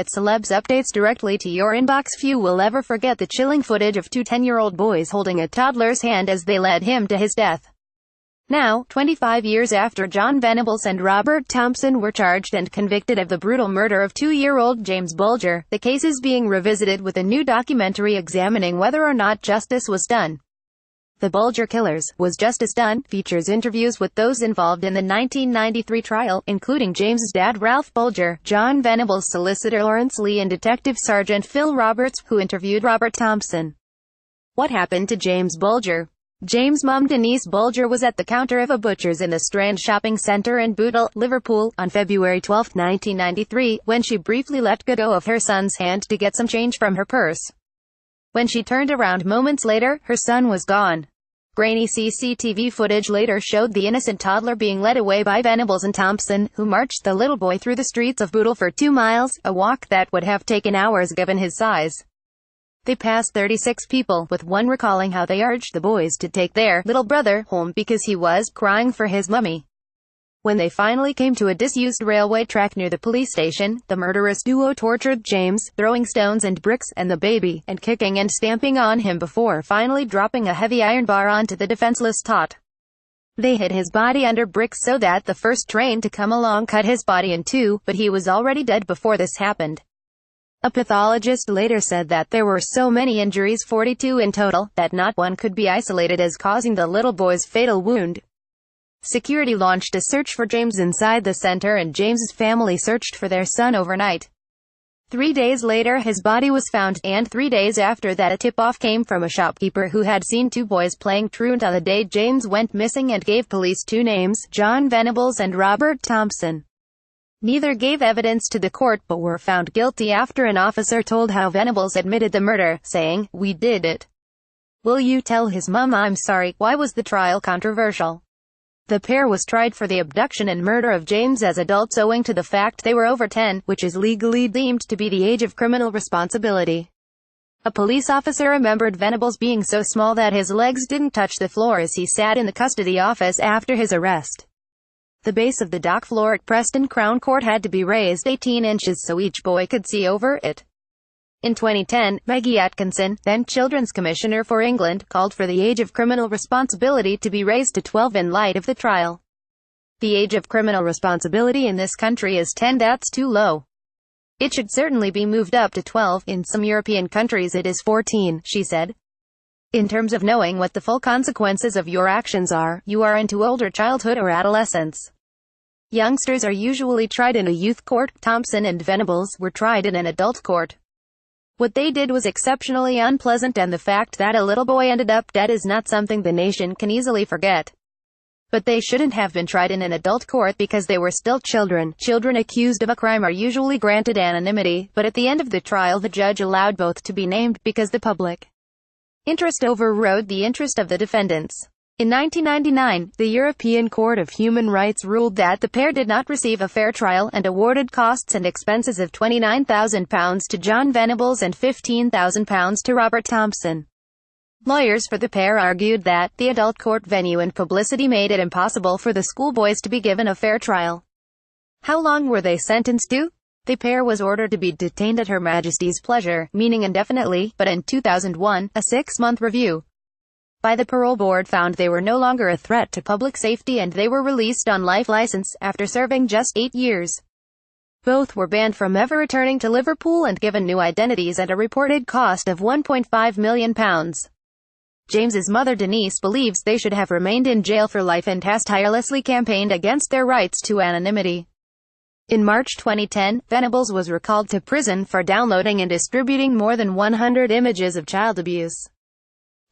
get celebs updates directly to your inbox. Few will ever forget the chilling footage of two 10-year-old boys holding a toddler's hand as they led him to his death. Now, 25 years after Jon Venables and Robert Thompson were charged and convicted of the brutal murder of 2-year-old James Bulger, the case is being revisited with a new documentary examining whether or not justice was done. The Bulger Killers, Was Justice Done?, features interviews with those involved in the 1993 trial, including James's dad Ralph Bulger, Jon Venables' solicitor Lawrence Lee and Detective Sergeant Phil Roberts, who interviewed Robert Thompson. What happened to James Bulger? James' mum Denise Bulger was at the counter of a butcher's in the Strand shopping centre in Bootle, Liverpool, on February 12, 1993, when she briefly let go of her son's hand to get some change from her purse. When she turned around moments later, her son was gone. Grainy CCTV footage later showed the innocent toddler being led away by Venables and Thompson, who marched the little boy through the streets of Bootle for 2 miles, a walk that would have taken hours given his size. They passed 36 people, with one recalling how they urged the boys to take their little brother home because he was crying for his mummy. When they finally came to a disused railway track near the police station, the murderous duo tortured James, throwing stones and bricks at the baby, and kicking and stamping on him before finally dropping a heavy iron bar onto the defenseless tot. They hid his body under bricks so that the first train to come along cut his body in two, but he was already dead before this happened. A pathologist later said that there were so many injuries, 42 in total, that not one could be isolated as causing the little boy's fatal wound. Security launched a search for James inside the center, and James's family searched for their son overnight. 3 days later his body was found, and 3 days after that a tip-off came from a shopkeeper who had seen two boys playing truant on the day James went missing and gave police two names, Jon Venables and Robert Thompson. Neither gave evidence to the court but were found guilty after an officer told how Venables admitted the murder, saying, "We did it. Will you tell his mum I'm sorry?" Why was the trial controversial? The pair was tried for the abduction and murder of James as adults owing to the fact they were over 10, which is legally deemed to be the age of criminal responsibility. A police officer remembered Venables being so small that his legs didn't touch the floor as he sat in the custody office after his arrest. The base of the dock floor at Preston Crown Court had to be raised 18 inches so each boy could see over it. In 2010, Maggie Atkinson, then Children's Commissioner for England, called for the age of criminal responsibility to be raised to 12 in light of the trial. The age of criminal responsibility in this country is 10. That's too low. It should certainly be moved up to 12. In some European countries it is 14, she said. In terms of knowing what the full consequences of your actions are, you are into older childhood or adolescence. Youngsters are usually tried in a youth court. Thompson and Venables were tried in an adult court. What they did was exceptionally unpleasant, and the fact that a little boy ended up dead is not something the nation can easily forget. But they shouldn't have been tried in an adult court because they were still children. Children accused of a crime are usually granted anonymity, but at the end of the trial the judge allowed both to be named, because the public interest overrode the interest of the defendants. In 1999, the European Court of Human Rights ruled that the pair did not receive a fair trial, and awarded costs and expenses of £29,000 to Jon Venables and £15,000 to Robert Thompson. Lawyers for the pair argued that the adult court venue and publicity made it impossible for the schoolboys to be given a fair trial. How long were they sentenced to? The pair was ordered to be detained at Her Majesty's pleasure, meaning indefinitely, but in 2001, a 6-month review by the parole board found they were no longer a threat to public safety, and they were released on life license, after serving just 8 years. Both were banned from ever returning to Liverpool and given new identities at a reported cost of £1.5 million. James's mother Denise believes they should have remained in jail for life and has tirelessly campaigned against their rights to anonymity. In March 2010, Venables was recalled to prison for downloading and distributing more than 100 images of child abuse.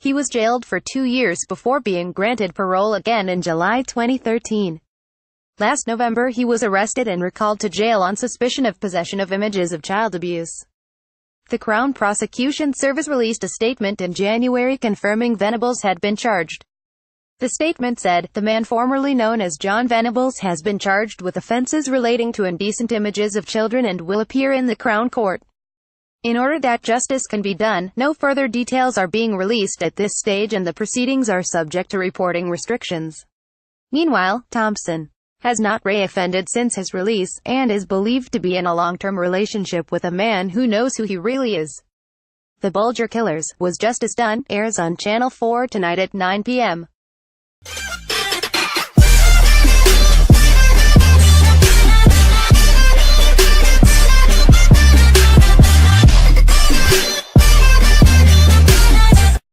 He was jailed for 2 years before being granted parole again in July 2013. Last November he was arrested and recalled to jail on suspicion of possession of images of child abuse. The Crown Prosecution Service released a statement in January confirming Venables had been charged. The statement said, "The man formerly known as Jon Venables has been charged with offences relating to indecent images of children and will appear in the Crown Court. In order that justice can be done, no further details are being released at this stage and the proceedings are subject to reporting restrictions." Meanwhile, Thompson has not reoffended since his release, and is believed to be in a long-term relationship with a man who knows who he really is. The Bulger Killers, Was Justice Done? Airs on Channel 4 tonight at 9 p.m.